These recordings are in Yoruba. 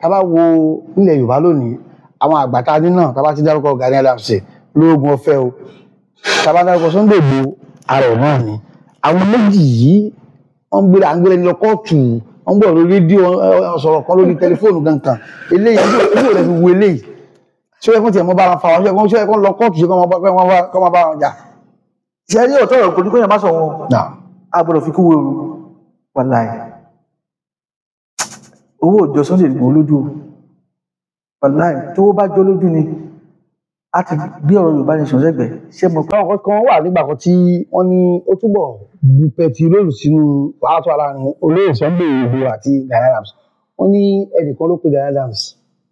tá bá wo nílẹ̀ Yorùbá lónìí àwọn àgbà tá ní náà tá bá ti dárúkọ Gani Adams lóògùn ọ̀fẹ́ o tá bá dárúkọ Sunday Igboho ààrẹ náà ni àwọn méjì yìí wọ́n gbé à ń gbé lọ kóòtù wọ́n gbọ́ lórí rédíò sọ̀rọ̀ kan lórí tẹlifóònù gankan eléyìí ojú rẹ̀ fi wo eléyìí ṣé ẹ kún tiẹ̀ mọ́ bá wọn fa wọn ṣé ẹ kún lọ kóòtù ṣe kọ́ máa bá wọn jà. ṣe rí ọ̀tọ̀ ọ̀rọ̀ kò ní kó yẹn má sọ wọn a gbọ́dọ̀ fi kú wo ooru wàláì owó òjò Sunday Igboho lójú wàláì tó bá jọ lójú ni a ti gbé ọ̀rọ̀ Yorùbá Nation sẹ́gbẹ̀ẹ́ ṣé mo pa. àwọn kan wà nígbà kan tí wọ́n ní ó túbọ̀ bu pẹtiróòlù sínú wàhálà tó wà láàrin olóyè Sunday Igboho àti Gani Adams wọ́n ní ẹnìkan ló pe Gani Adams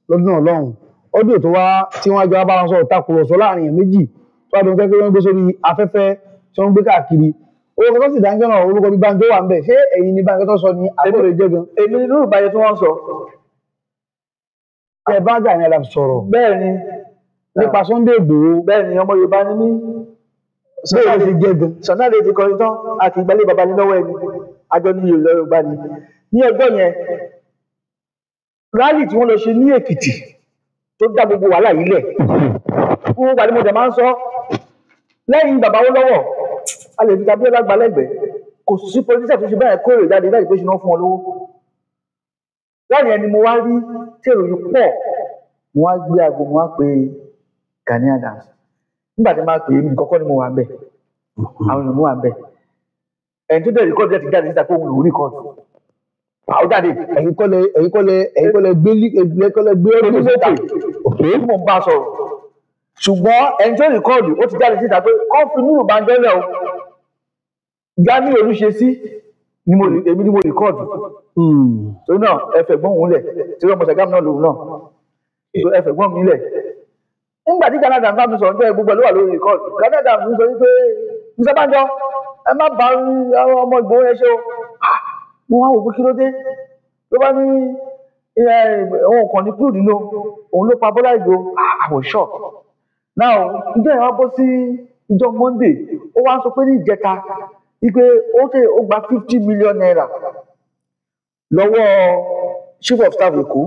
lọ́dún náà lọ́hùn ọdún tó wá tí wọ́n á jọ wá bá wọn sọ̀rọ̀ takùrọ̀sọ láàrin èèyàn méjì tó wá dùn pé wọ́n gbé sórí afẹ́fẹ́ tí wọ́n gbé káàkiri owó kan tó sì dáńgẹ́ náà orúkọ bí Banjo wà ń bẹ̀ ṣé ẹ̀yin ni Banjo tó sọ ni àbúrò jẹ́ gan. èmi nínú ìbáyé tí wọ́n sọ. ẹ bá Gani Adams sọ̀rọ̀. bẹ́ẹ̀ ni nípa Sunday Igboho. bẹ́ẹ̀ ni ọmọ Yorùbá ni mí. bẹ́ẹ̀ ni jẹ́ gan. Sunday ti kọrin tán àti ìgbàlẹ̀ bàbá ní lọ́wọ́ ẹni àjọ ní Yorùbá ni. ní ọjọ́ yẹn rálì tí wọ́n lọ ṣe ní Èkìtì tó dá gbogbo wàhálà yìí lẹ̀ fún gbàdúmọ̀dé máa ń sọ lẹ́yìn bàbá wọn lọ́wọ́ a lè fi tàbí ọlágbà lẹ́gbẹ̀ẹ́ kò sí pọlitíṣà tó ṣe báyìí kó èrè jáde láì pé ṣe náà fún ọ lówó láàrin ẹni mo wá rí tí èrò yìí pọ̀ mo wá gbé aago mo wá pe Gani Adams nígbà tí máa pè é mi kọ́kọ́ ni mo wà ń bẹ̀ àwọn èèyàn mo wà ń bẹ̀ ẹni tó dẹ̀ rìkọ́dù ẹ̀ ti jáde níta pé òun lòún rìkọ́dù àwọn jáde ẹ̀yin kọ́lẹ̀ gbé ọdún sókè òkè mo ń bá sọ̀rọ̀ ṣùgbọ́n ẹni tó rìkọ́dù ó ti jáde síta pé kọ́ fi nínú bàjẹ́lẹ̀ o Gani Olúṣesí èmi ni mo rìkọ́dù torí náà ẹ fẹ̀gbọ́n òun lẹ̀ tí wọ́n mọ̀ ṣàgámù náà lòun náà ẹ fẹ̀gbọ́n mi lẹ̀ nígbà tí Gani Adams bá mi sọ̀rọ̀ nígbà gbogbo ẹ̀ ló wà lórí rìkọ́dù Gani Adams sọ wípé Mr. Banjo ẹ má bá ọmọ Ìgbòho yẹn ṣe o mo wá wò pé kí ló dé ló bá ní òun kàn ní kúrò nínú òun ló pa Bọ́lá Ìgbòho àwọn ṣọ́ọ̀ náà ǹjẹ́ ìwà bọ́ sí ìjọ Monday ó wá sọ pé ní ìjẹta wípé ó gba 50 million naira lọ́wọ́ chief of staff Èkó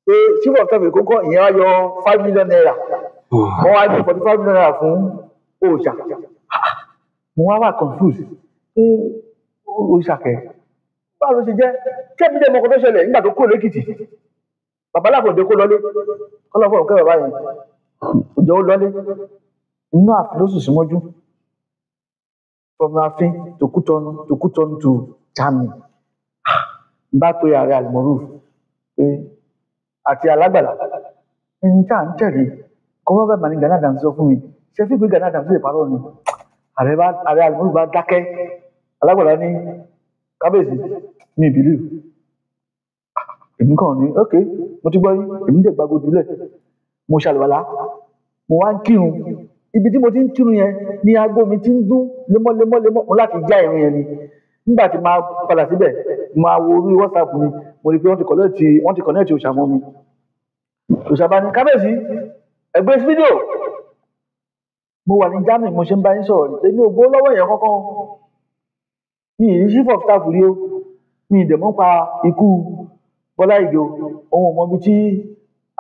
pé chief of staff Èkó kọ́ ìyẹn wá yọ 5 million naira wọ́n wá gbé 45 million naira fún òòṣà mo wá wà confused pé òòṣà kẹ báwo ló ṣe jẹ́ kẹ́mi dé mọ́kọ́ tó ṣẹlẹ̀ nígbà tó kúrò lẹ́kìtì babaláfọ̀dé kó lọlé kọ́lọ́fọ̀ kẹ́ bàbá yẹn òjò ó lọlé inú ààfin ló sùn sí mọ́jú from ààfin to Kútọ́nù to Germany bá pe ààrẹ Al-Moruf pé àti Alágbàlá ẹni tá à ń tẹ̀lé kọ́ bá bá ní Gani Adams sọ fún mi ṣe fi pé Gani Adams lè parọ́ ni ààrẹ Al-Moruf bá dákẹ́ Alágbàlá ní kábíyèsí ní ìbílíf èmi kàn ní ok mo ti gbọ́ yí èmi dẹ̀ gbàgbọ́ jùlẹ̀ mo ṣàlùwàlá mo wá ń kírun ibi tí mo ti ń kírun yẹn ní aago mi ti ń dún lemọ́lemọ́lemọ́ mo láti já ìrìn yẹn ni nígbà tí máa padà síbẹ̀ máa wo orí WhatsApp mi mo rí i pé wọ́n ti kọ̀nẹ́ẹ̀tì òòṣà mọ́ mi òòṣà bá ní kábíyèsí ẹgbẹ́ fídíò mo wà ní Germany mo ṣe ń bá yín sọ̀rọ̀ èmi ò gbó lọ́wọ́ yẹn kọ́kọ́ mi ì rí chief of staff rí o mi ì dẹ̀ mọ́ pa ikú Bọ́lá Ìgè ohun ọmọ bíi tí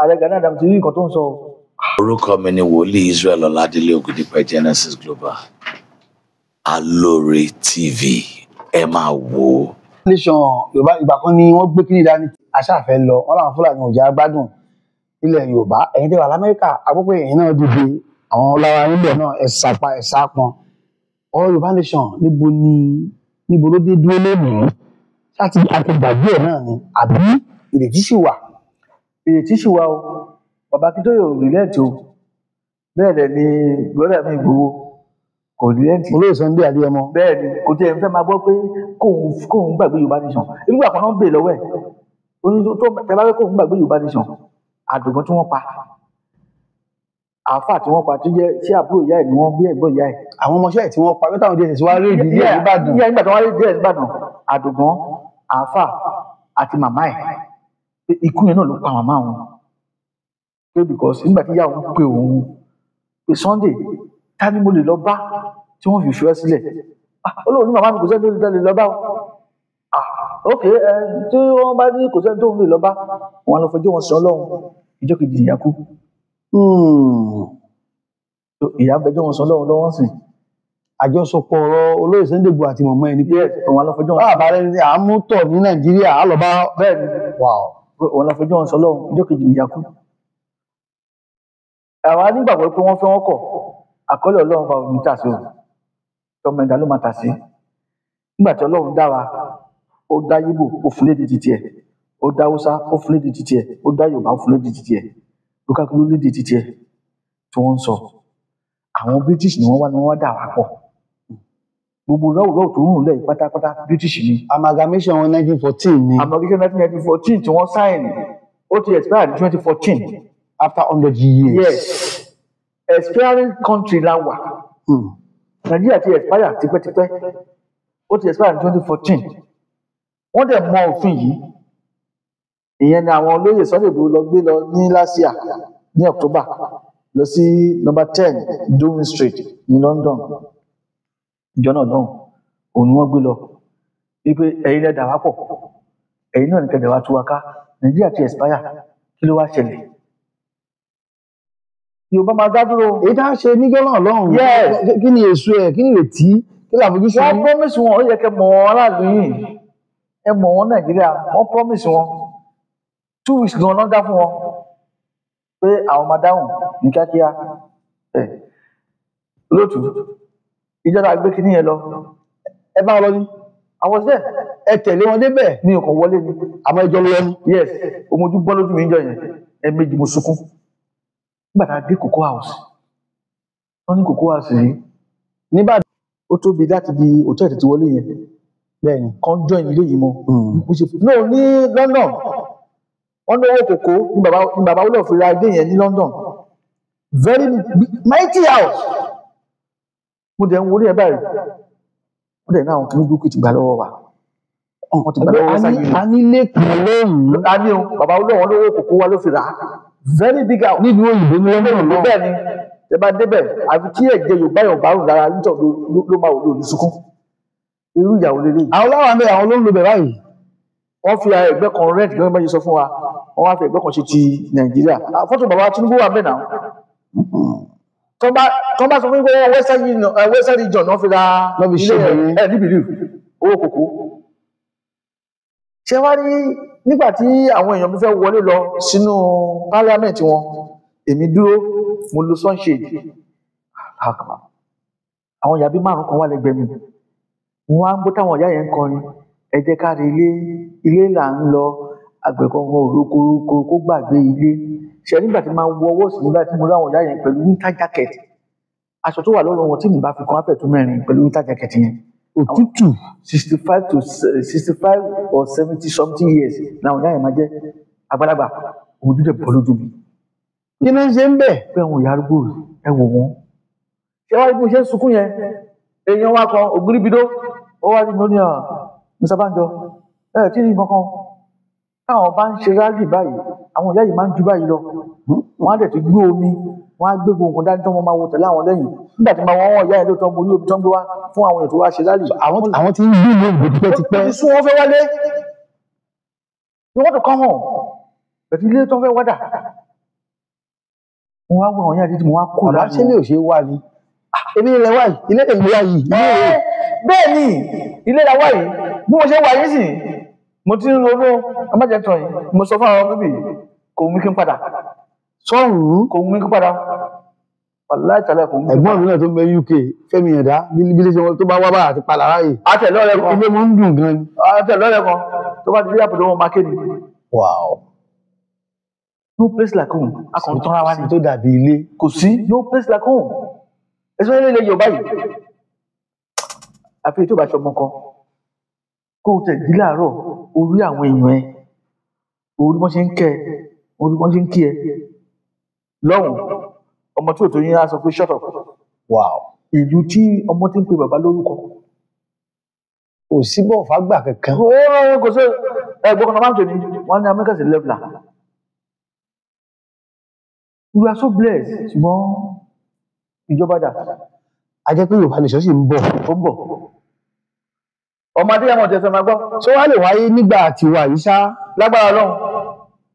ààrẹ Gani Adams ti rí nǹkan tó ń sọ. Orúkọ mi ni Wòlíì Israel Ọládélé Ògúndípẹ̀ Genesis Global Alore TV ẹ máa wò ó. Nation Yorùbá ìgbà kan ni wọ́n gbé kíní dání aṣáfẹ́ lọ wọ́n làwọn Fúlàní ò jẹ́ gbádùn ilẹ̀ Yorùbá ẹ̀yin tẹ́ wà l'Amẹ́ríkà àpòpọ̀ ẹ̀yin náà dìde àwọn lára níbẹ̀ náà ẹ̀sà pọn ọ̀rọ̀ Yorùbá Nation níbo ló dé dúró lónìí láti àtẹgbàgbé ẹ̀ náà ni àbí ìrètí sì wà. ìrètí sì wà o bàbá kí tó yọ rìlẹ́ẹ̀tì o bẹ́ẹ̀ dẹ̀ ni brọ́dà mi Ìgbòho kò rìlẹ́ẹ̀tì. olóyè Sunday Adéyẹmọ. bẹ́ẹ̀ ni kò tí ẹ̀ ń fẹ́ máa gbọ́ pé kóun gbàgbé Yorùbá Nation nígbà kan náà ń bè lọ́wọ́ ẹ̀ oní tó tẹ bá fẹ́ kóun gbàgbé Yorùbá Nation àdùgbọ́n tí wọ́n pa àáfà tí wọ́n pa tó jẹ́ sí àbúrò ìyá ẹ̀ ni wọ́n bí ẹ̀gbọ́n ìyá ẹ̀. àwọn ọmọọṣẹ́ ẹ̀ tí wọ́n pa pé táwọn jẹ́ ìṣẹ̀síwá rí ìdílé ẹ̀ nìbàdàn. ìyá nígbà tí wọ́n rí ìdílé ẹ̀ nìbàdàn àdùgbọ́n àáfà àti màmá ẹ̀ ikú yẹn náà ló pa màmá wọn pé because nígbà tí ìyá òun pe òun pé Sunday ta ni mo lè lọ bá tí wọ́n fi fi ọ́ sílẹ̀ olóòwò ní màmá mi kò sẹ́ni tó lè lọ bá ok tí wọ́n bá ní kò sẹ́ni tó ń lè lọ bá wọn lọ fẹjọ́ wọn sọ Ọlọ́run ìjọ kejì ìyá kú ìyá fẹjọ́ wọn sọ Ọlọ́run lọ́wọ́ sìn. àjọsọpọ̀ ọ̀rọ̀ olóyè Sunday Igboho àti mọ̀mọ́ ẹni pé wọn lọ fẹjọ́ wọn. báwa bá rẹ ní àmútọ̀ ní Nàìjíríà á lọ bá bẹ́ẹ̀ ni wọn lọ fẹjọ́ wọn sọ Ọlọ́run ìjọ kejì ìyá kú. àwa nígbàgbọ́ pé wọ́n fẹ́ wọn kọ̀ àkọọ́lẹ̀ Ọlọ́run bá òní tà sí o tọmọ ẹ̀dá ló máa tà sí. nígbà tí Ọlọ́run dá wa ó dá Yíbò ó fún lédè títí ẹ̀ ó dá Haúsá ó fún lédè títí ẹ̀ ó dá Yorùbá ó fún lédè títí ẹ̀ ló ká kúrò lédè títí ẹ̀ tí wọ́n ń sọ. àwọn British ni wọ́n wá dà wá pọ̀ gbogbo rọ́wùrọ́wù tó ń rùn lẹ́yìn pátápátá British ni. amalgamation wọn 1914 ni. amalgamation 1914 tí wọ́n sign ó ti expire ní 2014. after 100 years. yes expiring country la wà. Nàìjíríà ti expire tipẹ́tipẹ́ ó ti expire ní 2014. wọ́n dẹ̀ mọ òfin yìí ìyẹn ni àwọn olóyè Sunday Igboho lọ gbé lọ ní last year ní October lọ sí number 10 Downing Street ní London ìjọ náà lọ́hùn òun ni wọ́n gbé lọ wípé ẹ̀yin lẹ́dà wá pọ̀ ẹ̀yin náà ní kẹ̀dẹ̀ wá tú wa ká Nàìjíríà ti expire kí ló wá ṣẹlẹ̀ Yorùbá máa dá dúró. èyí tá a ṣe níjọ́ náà lọ́hùn kí ni èso ẹ̀ kí ni ìrètí kí ni àfojúsùn. wọ́n promise wọn ó yẹ kẹ́ mọ̀ wọn aráàlú yìí ẹ mọ̀ wọn Nàìjíríà wọ́n promise wọn 2 weeks gan lọ́dá fún wọn pé àwọn máa dáhùn ní kíákíá lótú ìjọba gbé kinní yẹn lọ ẹ bá wọn lọ ní. àwọn ṣẹ ẹ tẹ̀lé wọn débẹ̀. ní ọkọ̀ wọlé ni. àmọ́ ìjọ lọ ní. yes omojú bọ́ lójú mi ń jọ yẹn ẹ̀ẹ̀mejì mo sunkún nígbà tá a dé Cocoa House wọ́n ní Cocoa House yìí níbàdàn ó tóbi láti di hòtẹ́ẹ̀lì tí wọlé yẹn bẹ́ẹ̀ ni kan join ilé yìí mọ́ no ní London wọ́n ní owó kòkó ní bàbá wúlò fi ra ilé yẹn ní London very mighty house mo dẹ̀ ń wọlé ẹ̀ báyìí mo dẹ̀ ní àwọn kìnnìún burúkú ti gbà lọ́wọ́ wa wọ́n ti gbà lọ́wọ́ wa sáyé a ní lẹ́kùn lóhùn. a ní o bàbá wúlò wọn lówó kòkó wa ló fi rà á very big house nílùú òyìnbó ní London náà. bẹ́ẹ̀ ni ẹ bá débẹ̀ àfi tí ẹ̀jẹ̀ Yorùbá Yorùbá rùn lára nítorí ló máa wò lórí sunkún irú ìyàwó lélẹ́yìí. àwọn láwọn àmì àwọn ló ń lo bẹ̀ báyìí. wọ́n fi ẹgbẹ́ kan rent gẹ́gẹ́ bá yẹ sọ fún wa wọ́n wá fi ẹgbẹ́ kan ṣe ti Nàìjíríà fọ́tò bàbá Tinubu wà bẹ́ẹ̀ náà tó bá sọ fún pé western region náà fi ra ilé ẹ̀ níbi ìlú owó kòkó. ṣé wá rí nígbà tí àwọn èèyàn mi fẹ́ wọlé lọ sínú parliament wọn èmi dúró mo lo sunshade àwọn ìyá bíi márùn kan wà lẹ́gbẹ̀ẹ́ mi wọn á ń bó táwọn ìyá yẹn ń kọrin ẹ jẹ́ ká rí ilé là ń lọ àgbẹ̀kọ̀ọ̀kan òrókò kó gbàgbé ilé ṣe nígbà tí máa wọ ọwọ́ sí nígbà tí mo rí àwọn ìyá yẹn pẹ̀lú winter jacket aṣọ tó wà lọ́rùn wọn tí mi bá fi kan á fẹ̀ tó mẹ́rin pẹ̀lú winter jacket yẹn òtútù 65 to 65 or 70 something years làwọn ìyá yẹn máa jẹ́ àgbàlagbà ojú dẹ̀ bọ́ lójú mi. kí ló ń ṣe ń bẹ̀. pé àwọn ìyá arúgbó ẹ wò wọ́n ṣé wàá rí bí mo ṣe ń sunkún yẹn èèyàn wa kan ògbóríbidó ó wá rí mi ó ní Mr. Banjo tí ní kankan táwọn bá ń ṣe rálì báyìí àwọn ìyá yìí máa ń ju báyìí lọ wọn á dẹ̀ ti gbé omi wọn á gbé gbogbo nǹkan dání tó wọn máa wo tẹ̀lé àwọn lẹ́yìn nígbà tí máa wọ́n ìyá yẹn lóòótọ́ mo rí omi tó ń gbé wá fún àwọn èèyàn tó wá ṣe rálì. àwọn tí ń gbé ìlú òyìnbó tipẹ́tipẹ́. ó ti sún wọn fẹ́ wálé ni wọ́n tó kọ́ wọn bẹ̀tí ilé tó fẹ́ wádà wọn wá gbọ́ àwọn yàrá títí mo wá kó ọ̀dà sílé ò ṣe é wá ni ebi ilẹ̀ wá yìí ilé ìlú wá yìí. bẹ́ẹ̀ ni ilé la wá yìí bí mo ṣe wà yìí sì mo ti ń ronú ọmọdéjọ yìí mo sọ fún àwọn bíbí kò mú kí n padà sọ́run kò mú kí n padà aláìtàlẹ̀ kò mú kí n padà. ẹ̀gbọ́n mi náà tó ń bẹ UK Fẹ́mi Ẹ̀dá bílí ṣe wọn tó bá wá bá àti padà ráyè. àtẹ̀lọ́rẹ̀ kan ilé mo ń dùn gan ni. àtẹ̀lọ́rẹ̀ kan tó bá ti dé àpòdó wọn máa kéde. wow. no place like home akọ̀rọ̀ tán ra wá ní. tó dàbí ilé. kò sí no place like home ẹ̀sùn ilé ilẹ̀ Yorùbá yìí àfi ètò ìbáṣọ ọmọ kan kó o tẹ̀jú láàárọ̀ orí àwọn èèyàn ẹ orí wọ́n ṣe ń kẹ́ ẹ orí wọ́n ṣe ń kí ẹ lọ́hùn ọmọ tí ò tó yín á sọ pé shut up. wow. ìlú tí ọmọ ti ń pe bàbá lórúkọ. kò sí bọ̀ fágbà kankan. ó kò sí ẹgbẹ́ kan náà máa ń pè ní wọ́n ní America is a leveler. we are so blessed ṣùgbọ́n ìjọba dà. a jẹ́ pé Yorùbá nation sì ń bọ̀. ó ń bọ̀ ọmọdé yẹn wọn tẹ fẹ́ máa gbọ́ ṣé wàá lè wáyé nígbà tiwa yìí ṣá. lágbára Ọlọ́run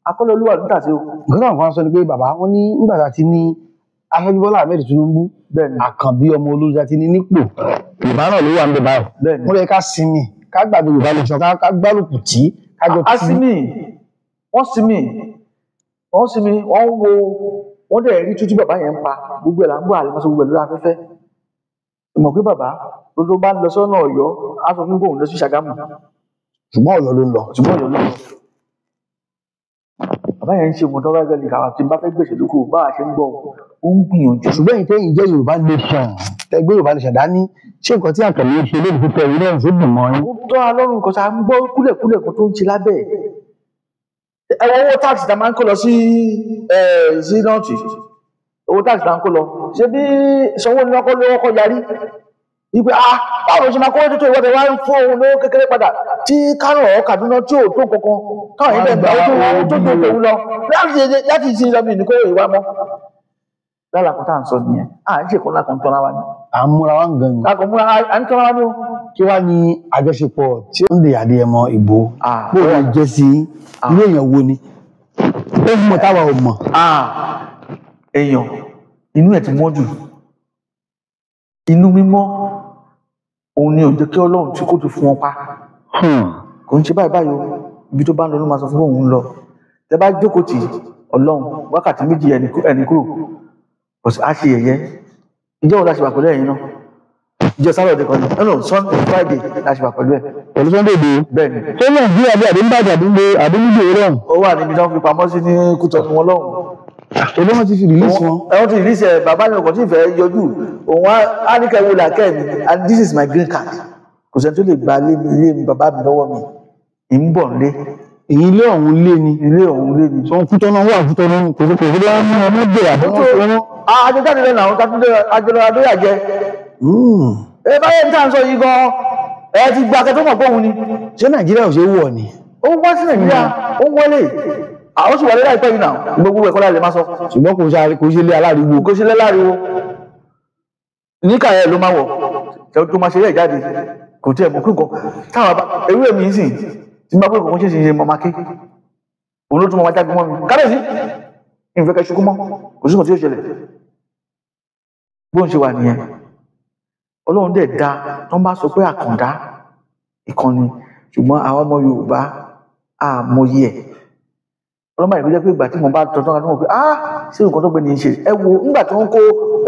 akọ́lé olúwa níta sí o. nǹkan kan sọ ni pé bàbá wọn ní nígbà tá a ti ní Aṣíwájú Bọ́lá Ahmed Tinubu bẹ́ẹ̀ni àkànbí ọmọ olórí ti ní nípò Yorùbá náà ló wà níbẹ̀ báyìí. bẹ́ẹ̀ni wọ́n lè ká sinmi ká gbàgbé Yorùbá lè sọ ká gbárùkù tí kájọ tí. asimi wọ́n sinmi wọ́n wo wọ́n dẹ̀ rí tútù bàbá yẹn ń pa gbogbo ẹ̀ là ń bọ̀ àlẹ́ mọ́sọ́ gbogbo ẹ̀ lórí afẹ́fẹ́ ìmọ̀ pé bàbá tó bá ń lọ sọ́nà Ọ̀yọ́ á sọ fún bóun lọ sí Ṣàgámù ṣùgbọ́n Ọ̀yọ́ ló ń lọ. ṣùgbọ́n Ọ̀yọ́ ló ń lọ bàbá yẹn ń ṣe mọ̀tọ́ báyìí lẹ́yìn káwá tí n bá fẹ́ gbèsè lóko bá a ṣe ń gbọ́ ó ń gbìyànjú. ṣùgbọ́n èyí tẹ́yìn jẹ́ Yorùbá nation tẹ́gbẹ́ Yorùbá nation dání ṣé nǹkan tí àkànní ṣe lórí fífẹ́ ìlú náà ṣùgbọ́n mọ́ ẹ. ó tọ́ alọ́run kan ṣáà ń gbọ́ kúlẹ̀kúlẹ̀ kan tó ń ṣe lábẹ́ ẹ̀ owó táàkì tá a máa ń kó lọ sí nọ́ọ̀tì owó táàkì tá a ń kó lọ ṣé bí Sanwó-Olú lọ́kọ́ lówó kọ́ yarí ìpè báwo ṣe máa kó tó ìwọ́de wá ń fún òun lówó kékeré padà tí Kánò ọ̀ Kaduna tí ò tó kankan káwọn yẹn bẹ̀ gbà ó tó tòun lọ láti ṣe ìjọba ìníkó ìwà mọ́ lálàkùn tá à ń sọ nìyẹn à ń ṣèkọ́ lákùn tọ́ra wa ni. à ń múra wá ń gan ni. lákùn múra à ń tọ́ra wa ni o. kí wàá ní àjọṣepọ̀ tí ó ń lè Adéyẹmọ Ìgbòho bó o jẹ́ sí ilé èèyàn wo ni ó mọ̀ táwa ò mọ̀. èèyàn inú ẹ̀ ti mọ́ jù inú mímọ́ òun ni ò jẹ́ kí Ọlọ́run tí kò ti fún wọn pa kò ń ṣe báyìí báyìí o ibi tó bá ń lọ ló máa sọ fún òun lọ tẹ bá jókòó tì Ọlọ́run wákàtí méjì ẹni kúrò kò sí á ṣe yẹ̀yẹ́ ìjọ wo la ṣe wà pẹ̀lú ẹ̀yin náà ìjọ Saturday kan ní Sunday Friday la ṣe wà pẹ̀lú ẹ̀. pẹ̀lú Sunday Igboho. bẹ́ẹ̀ni. ṣé Nàìjíríà bí àdéhùnbàjẹ́ àdéhùnbàjẹ́ rọrùn. ó wà níbi tí wọ́n fi pamọ́ sí ní Kútọ́nù wọn lọ́hùn. èló wọn ti fi release wọn. ẹ̀wọ̀n ti release ẹ̀ bàbá mi ò kàn tí ì fẹ́ yọjú òun á ní kẹ́wọ́ làkẹ́ mi and this is my green card kò sẹ́ni tó lè gba ilé mi bàbá mi lọ́wọ́ mi ì ń bọ̀ nílé. èyí ilé ọ̀hún lé ni. ilé ọ̀hún lé ni. sọ Kútọ́nù wà Kútọ́nù kò sí bá mú ọmọ bẹ̀rẹ̀ àbọ̀wọ́ fún wọn. àjọjáde lẹ́nu àwọn àjọlọ adóyàjẹ. ẹ báyẹn tí à ń sọ yìí gan ẹ ti gba akẹ́tọ́ mọ̀ pọ́hun ni. ṣé Nàìjíríà ò ṣe é wọ̀ ni. ó wá sí Nàìjíríà ó wọlé àwọn sì wọlé láìpẹ́ yìí náà gbogbo ẹ̀kọ́ láì lè má sọ. ṣùgbọ́n kò ṣe lé aláriwo. kò ṣe lé aláriwo níkà ẹ ló máa wọ̀ tó máa ṣe eré ìjáde kò tí ẹ̀ mọ̀ kíkan táwọn ewé mi sìn tí bá pé kò ṣe ṣe mọ́ máa ké òun ló tún mọ́ máa jáde mọ́ mi kábíyèsí ìfẹ́kẹ́ ṣukú mọ́ kò sí kan tí ó ṣẹlẹ̀ bó ń ṣe wà nìyẹn Ọlọ́run dẹ̀ da tó ń bá sọ pé àkàndá ìkànnì ṣùgbọ́n àwọn ọmọ Yorùbá àmọye ẹ̀ ọlọ́mọ ìlú jẹ́ pé ìgbà tí mo bá tọ́tọ́ kan tó mọ̀ pé ṣé nǹkan tó gbé ní í ṣe ẹ wo nígbà tí wọ́n kó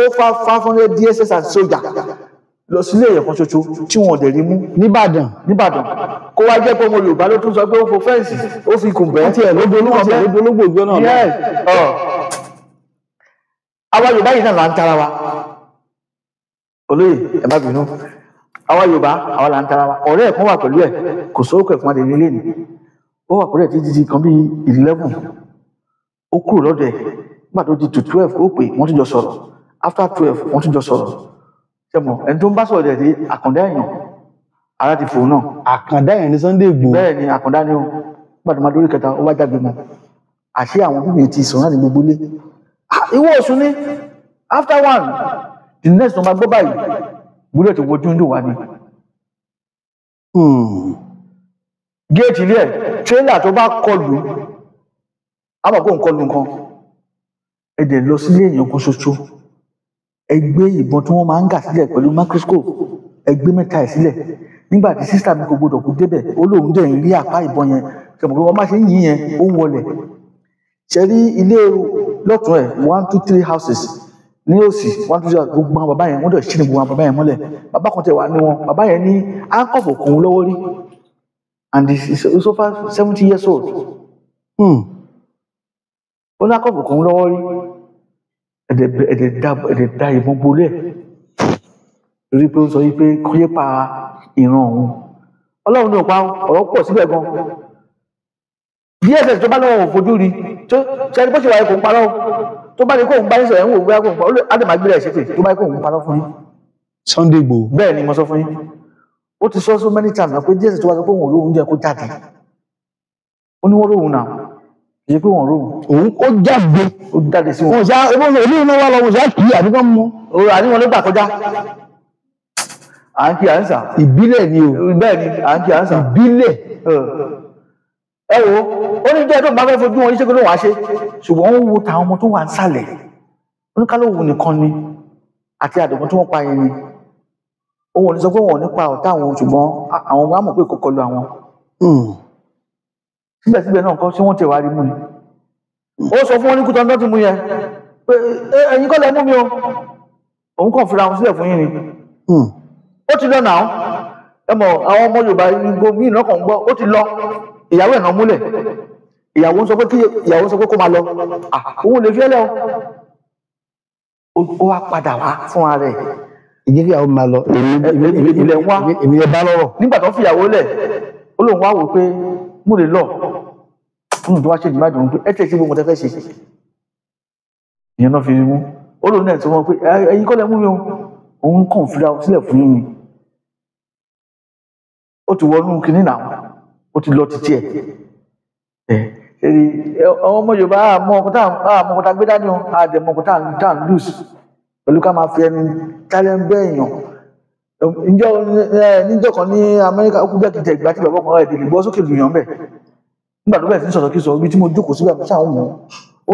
ó 500 DSS àti sójà lọ sílé èèyàn kan ṣoṣo tí wọn ò dẹ̀ rí mú nìbàdàn kó wá jẹ́ pé ọmọ Yorùbá ló tún sọ pé ó fo fẹ́ǹsì ó fi kùn bẹ́ẹ̀ tí ẹ̀ lódò olóògbò ìjọ náà lọ. àwa Yorùbá yìí náà là ń tara wa olóyè ẹ má bínú àwa Yorùbá àwa là ń tara wa ọ̀rẹ́ ẹ̀ kan wà pẹ̀lú ẹ̀ kò sóòkè fún adé nílé ni ó wà pẹ̀lú ẹ̀ títí di kan bíi 11 ó kúrò lọ́dọ̀ ẹ̀ nígbà tó di to 12 ó pè wọ́n tún jọ sọ̀rọ̀ after 12 wọ́n tún jọ sọ̀rọ̀ ṣẹ́mọ̀ ẹni tó ń bá sọ̀rọ̀ dẹ̀ di àkàndá èèyàn ara ti fò náà. àkàndá èèyàn ní Sunday Igboho. bẹ́ẹ̀ ni àkàndá ni ó nígbà tó máa dórí kẹta ó wá jágbe mọ́ àṣé àwọn bíbí ti sọ̀rọ̀ ní gbogbo ilé ìwọ òsùn ní after one the next number gbọ́ báyìí gbúdọ̀ ti wojú ń dùn wá ni. géètì ilé ẹ̀ tírélà tó bá kọlù àmọ́ kó ń kọlù nǹkan ẹ̀dẹ̀ lọ sílé èèyàn kan ṣoṣo ẹgbẹ́ ìbọn tí wọ́n máa ń gà sílẹ̀ pẹ̀lú microscope ẹgbẹ́ mẹ́ta ẹ̀ sílẹ̀ nígbà tí sísá mi kò gbọdọ̀ kú débẹ̀ ó lóun dẹ̀ ń rí àpá ìbọn yẹn ṣẹ̀mọ̀ pé wọ́n má ṣe ń yí yẹn ó ń wọlẹ̀ ṣe rí ilé lọ́tún ẹ̀ 1 2 3 houses ní òsì 1 2 3 gbogbo àwọn bàbá yẹn wọ́n dẹ̀ ṣí ní gbogbo àwọn bàbá yẹn mọ́lẹ̀ bàbá kan tẹ̀ wá ní wọn bàbá yẹn ní áńkọ̀fù kòun lọ́wọ́ rí and he is so far 70 years old ó ní áńkọ̀fù kòun lọ́wọ́ rí ẹ̀dẹ̀ da ìbọn bolẹ̀ lórí pé ó sọ wípé kọ́yé pa ìran òun Ọlọ́run ní òpá ọ̀rọ̀ pọ̀ síbẹ̀ gan DSS tó bá lọ́wọ́ òfojú rí tó ṣẹ́ni bó ṣe wáyé kò ń parọ́ tó bá ní kó ń bá ní sọ̀rọ̀ ẹ̀wọ̀n òwúrọ̀ kò ń parọ́ á dẹ̀ máa gbé rẹ̀ ṣépè tó bá ní kó ń parọ́ fún yín. Sunday Igboho. bẹ́ẹ̀ ni mo sọ fún yín ó ti sọ so many times náà pé DSS tó wá sọ pé òun ò lóhun jẹ́ kó jáde ó ní wọ́n lóhun náà kì í pé wọ́n lóhun òun ó jáde sí wọn. wọn ṣá ebó olú iná wà lọ wọn ṣá kì í àbí wọn mú. òun àní wọn ló gbà kọjá à ń kí à ń sà ìbílẹ̀ ni o bẹ́ẹ̀ ni à ń kí à ń sà ìbílẹ̀ ẹ wo ó ní jẹ́ tó bá fẹ́ fojú wọn iṣẹ́ kí ló wàá ṣe ṣùgbọ́n ó wo tàwọn ọmọ tó wà ń sàlẹ̀ oníkálówó nìkan ni àti àdùnkún tí wọ́n pa yẹn ni òun ò ní sọ pé wọn ò ní pa ọ̀tá àwọn ṣùgbọ́n àwọn ọmọ àmọ̀ pé kò kọlu àwọn síbẹ̀síbẹ̀ náà kọ́ sí wọ́n tẹ̀ wá rí mú ni ó sọ fún wọn ní kútọ́ tó ti mú yẹn pé ẹ̀yin kọ́ lẹ mú mi o òun kàn fira wọn sílẹ̀ fún yín ni ó ti lọ náà ẹ mọ̀ àwọn ọmọ Yorùbá igbó míì náà kàn ń gbọ́ ó ti lọ ìyàwó ẹ̀ náà múlẹ̀ ìyàwó ń sọ pé kó máa lọ òun lè fi ẹ́ lẹ́ o ó wá padà wá fúnra rẹ̀ ìjẹ́ kí àwọn máa lọ ilẹ̀ wá èmi ẹ bá lọ́rọ̀ nígbà tó fìyàwó lẹ̀ ó lóun wá wò pé mo lè lọ fún tó wá ṣe ìdìbò àdùn pé ẹ tẹ̀ sí gbogbo tẹ́ fẹ́ ṣe ìyẹn náà fi mú ó lóun náà sọ wọn pé ẹ̀yin kọ́ lẹ mú mi o òun kàn fira sílẹ̀ fún yín ni ó ti wọnú kinní náà ó ti lọ títí àwọn ọmọ Yorùbá àmọ́ ọkọ̀ gbé dání o àdèmọ̀ ọkọ̀ tá à ń lùs pẹ̀lú ká máa fi ẹni tálẹ́ ń bẹ́ èèyàn níjọ́ kan ní Amẹ́ríkà ó kú bẹ́ẹ̀ kìtẹ̀ ìgbà tí bàbá ọkùnrin rẹ̀ dìde gbọ́ sókè lùyàn bẹ̀ nígbà tó bẹ̀rẹ̀ sí sọ̀rọ̀ kí sọ ibi tí mo jókòó síbẹ̀ ṣáà ń mú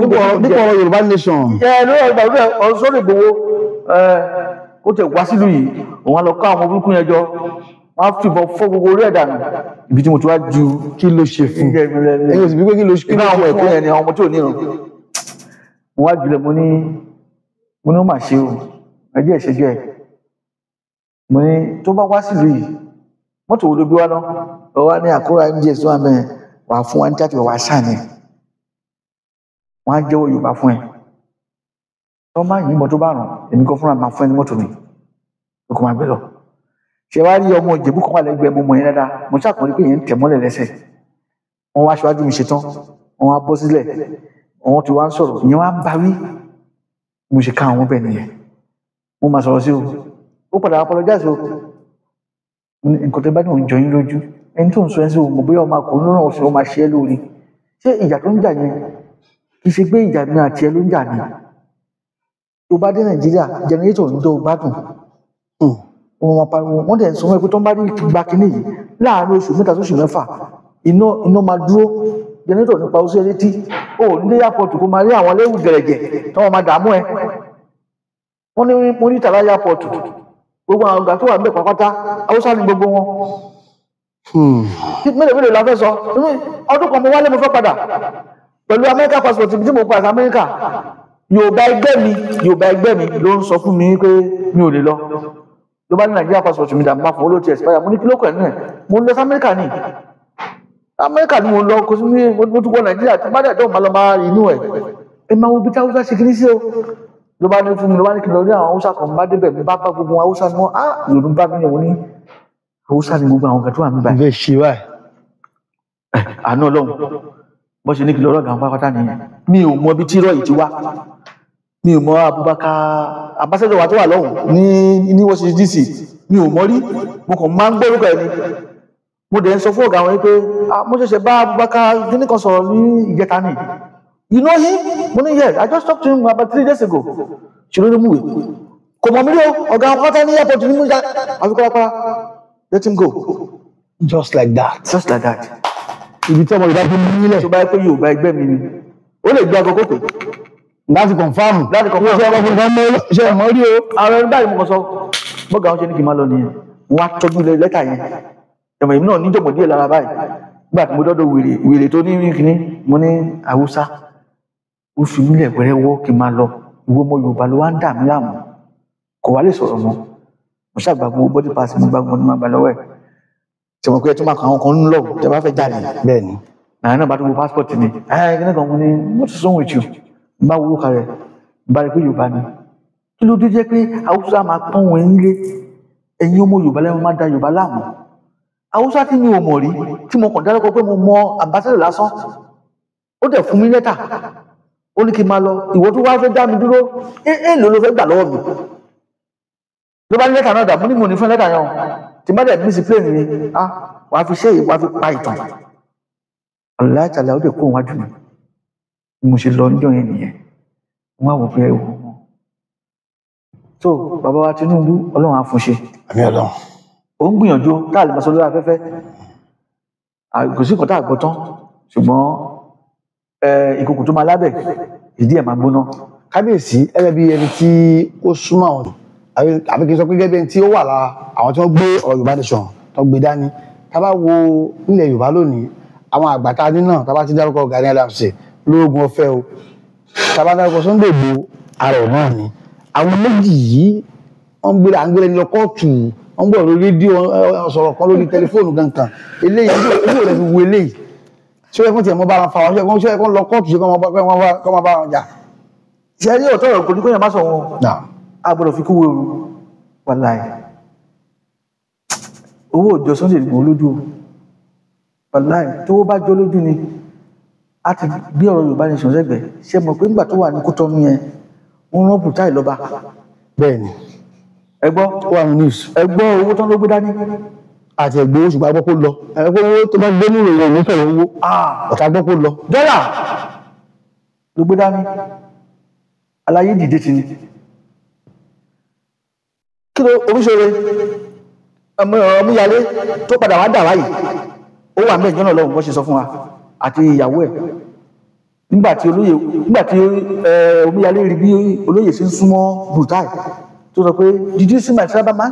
nípa ọ̀rọ̀ Yorùbá nation lórí ọgbà rẹ̀ ọ̀sọ́rọ̀ Ìgbòho kó tẹ̀ wá sílùú yìí òun á lọ kọ́ àwọn burúkú yẹn jọ wọ́n á fìbọn fọ́ gbogbo orí ẹ̀dà nù ibi tí mo ti wá ju kí ló ṣe fún ẹ̀yìn òsì wípé kí ló ṣe fún àwọn ẹ̀kọ́ yẹn ni àwọn ọmọ tí ò ní ìrùn mo wá jùlẹ̀ mo ní ó mà ṣe o ẹjẹ́ ìṣẹ́jọ́ ẹ̀ mo ní tó bá wá sílùú yìí mọ́tò wo ló bí wá náà ọ wá ní àkórà MJS tó wà mẹ́rin wà á fún wa ní tàbí wà á sàn ẹ̀ wọ́n á jẹ́wọ́ Yorùbá fún ẹ̀ tó máa yìnbọn tó bá rùn èmi kan fúnra máa fún ẹ ní mọ́tò mi ló kó máa gbé lọ ṣe wá rí ọmọ Ìjẹ̀bú kan wà lẹ́gbẹ̀ẹ́ mo mọ̀ yẹn dáadáa mo ṣàkóso pé yẹn ń tẹ̀ mọ́lẹ̀ lẹ́sẹ̀ wọ́n wá aṣáájú mi ṣetán wọ́n wá bọ́ sílẹ̀ wọ́n ti wá ń sọ̀rọ̀ ìyẹn wá ń bá wí mo ṣe ká àwọn bẹ́ẹ̀ nìyẹn mo máa sọ̀rọ̀ sí o ó padà apologize o nǹkan tó bá ní òun jọ yín lójú ẹni tó ń sọ ẹ́ sí o mo bóyá ọmọ akọ̀ọ́ náà ó máa ṣe é lórí ṣé ìjà tó ń jà yẹn kì í ṣe pé ìjà mi àti ẹ ló ń jà ni tó bá dé Nàìjíríà jẹnẹrétọ̀ ń dọ́ gbádùn wọn máa pariwo wọn dẹ̀ ń sọ wọn pé tó ń bá rí gba kínní yìí láàárín oṣù mẹ́ta sóṣù mẹ́fà iná máa dúró jẹnẹrétọ̀ nípa oṣù ẹlẹ́tí ó nílé airport kó máa rí àwọn léwu gẹ̀rẹ̀gẹ̀ tí wọ́n máa dààmú ẹ wọ́n ní mo ní tàlá airport gbogbo àwọn ọ̀gá tó wà níbẹ̀ pàápàá Haúsá ní gbogbo wọn mélòó la fẹ́ sọ ọdún kan mo wálé mo fẹ́ padà pẹ̀lú Amẹ́ríkà passport tí mo padà sí Amẹ́ríkà Yorùbá ẹgbẹ́ mi ló ń sọ fún mi pé mi ò lè lọ ló bá ní Nàìjíríà passport mi dàmú àfọwọ́ ló ti expire mo ní kí ló kọ̀ ẹ̀ nù ẹ̀ mo ń lọ sí Amẹ́ríkà ni mo lọ kó sí mo tún wọ Nàìjíríà tí bá dẹ̀ tó máa lọ máa inú ẹ̀ ẹ máa wo bí tí Haúsá ṣe kiri sí o ló bá ní fún mi ló bá ní kí lọ rí àwọn Haúsá kan bá débẹ̀ mi bá gbogbo Haúsá ni wọ́n ìrònú bá mi ní òun ní Haúsá ni gbogbo àwọn kan tó wà mí báyìí. bẹ́ẹ̀ ṣe wáyé. àánú Ọlọ́run bó ṣe ní kí lọ rọgà wọn pátá nìyẹn mi ò mọ bí tí irọ́ yìí ti wá mi ò mọ Abubakar ambassador wa tó wà lọ́hùn ní Washington DC mi ò mọ rí mo kàn máa ń gbọ́ orúkọ ẹ̀ ni mo dẹ̀ ń sọ fún ọ̀gá wọn pé mo ṣẹ̀ṣẹ̀ bá Abubakar kíní kan sọ̀rọ̀ ní ìjẹta ni you know him mo ní yes I just talked to him about 3 days ago ṣùgbọ́n ló mú wèé kò mọ̀ mí rí o ọ̀gá wọn pátá ní airport ní mújà àfikọ́lápá let him go just like that. ibi tí ọmọ Yorùbá fi mú nílẹ̀. tó bá yẹ pé Yorùbá ẹgbẹ́ mi ni ó lè gbé agogo pé láti confirm ṣe ọmọ rí o. àwọn ẹni báyìí mo sọ bọ́gà wọn ṣe ní kí n máa lọ nìyẹn wọn á tọ́jú lẹ́tà yẹn ẹ̀mọ̀ èmi náà níjọ̀gbọ̀n díẹ̀ lára báyìí nígbà tí mo dọ́dọ̀ wèrè tó ní kíní mo ní Haúsá ó fi mílẹ̀ wẹ́rẹ́ wọ́ kí n máa lọ ìwọ ọmọ Yorùbá ló wá ń dà mí láàmú kò wá lè sọ̀rọ̀ mọ́ mo ṣàgbà gbogbo body pass mo gbà gbogbo ní máa gbà lọ́wọ́ ẹ̀ ṣèmọ̀ pé ẹ tún máa kàn àwọn kan ń lọ tẹ bá fẹ́ jáde bẹ́ẹ̀ ni náà bá tó wo passport mi kíní kan mo ní what is wrong with you bá wúlò kalẹ̀ bá rí pé Yorùbá ni kí ló dé jẹ́ pé Haúsá máa pọ́n wọn nílé ẹ̀yin ọmọ Yorùbá lẹ́wọ̀n máa da Yorùbá láàmú Haúsá tí mi ò mọ̀ rí tí mo kàn dárúkọ pé mo mọ ambassador lásán ó dẹ̀ fún mi lẹ́tà ó ní kí n máa lọ ìwọ tó wá fẹ́ dá mi dúró èèlò ló fẹ́ gbà lọ́wọ́ mi ló bá ní lẹ́tà náà dà mo ní mo ní fún lẹ́tà yẹn tí bá dẹ̀ bí sí plane ni wàá fi ṣe èyí wàá fi pa ìtàn aláìtàlá ó dẹ̀ kó wájú mi mo ṣe lọ níjọ́ yẹn nìyẹn wọn á wò pé ẹ wò wọn so bàbá wa Tinubu Ọlọ́run á fún ṣe. àmín Ọlọ́run. ó ń gbìyànjú tá a lè máa sọ lórí afẹ́fẹ́ kò sí nǹkan tá a gbọ́ tán ṣùgbọ́n ìkòkò tó máa lábẹ́ ìdí ẹ̀ máa gbóná. kábíyèsí gẹ́gẹ́ bí ẹni tí ó súnmọ́ àwọn àbí kí n sọ pé gẹ́gẹ́ bí ẹni tí ó wà lára àwọn tí wọ́n gbé ọ̀rọ̀ Yorùbá Nation tó gbé dání tá a bá wo nílẹ̀ Yorùbá lónìí àwọn àgbà tá a ní náà tá a bá ti dárúkọ Gani Adams lóògùn ọ̀fẹ́ o tá a bá dárúkọ Sunday Igboho ààrẹ náà ni àwọn méjì yìí wọ́n gbé à ń gbé lọ kóòtù wọ́n gbọ́ lórí rédíò sọ̀rọ̀ kan lórí tẹlifóònù gankan eléyìí yóò rẹ̀ fi wo eléyìí ṣé ẹ fún tiẹ̀ mọ́ bá wọn fa wọn ṣé ẹ kọ́ lọ kóòtù ṣe kọ́ máa bá wọn jà. ṣe rí ọ̀tọ̀ ọ̀rọ̀ kò ní kó yẹn má sọ wọn a gbọ́dọ̀ fi kú wo ooru wàláì owó òjò Sunday Igboho lójú wàláì tó bá jọ lójú ni a ti gbé ọ̀rọ̀ Yorùbá Nation sẹ́gbẹ̀ẹ́ ṣe mọ̀ pé nígbà tó wà ní Kútọ́nù yẹn wọ́n rán Bùtáì lọ́ba. bẹ́ẹ̀ni ẹgbọ́ wà ní news ẹgbọ́ owó tán ló gbé dání àti ẹgbẹ́ oṣù gbàgbọ́ kó lọ ẹgbẹ́ owó tó bá gbé nínú ìròyìn nífẹ̀ẹ́ owó ọ̀tá gbọ́ kó lọ dọ́là ló gbé dání aláyé dìde ti ni kí ló oríṣiríṣi ọmúyalé tó padà wá dà wáyìí ó wà mẹ́jọ náà lọ́wọ́ bó ṣe sọ fún wa àti ìyàwó ẹ̀ nígbàtí omíyalé rí bí olóyè sí ń súnmọ́ Bùtáì tó sọ pé did you see my tribal man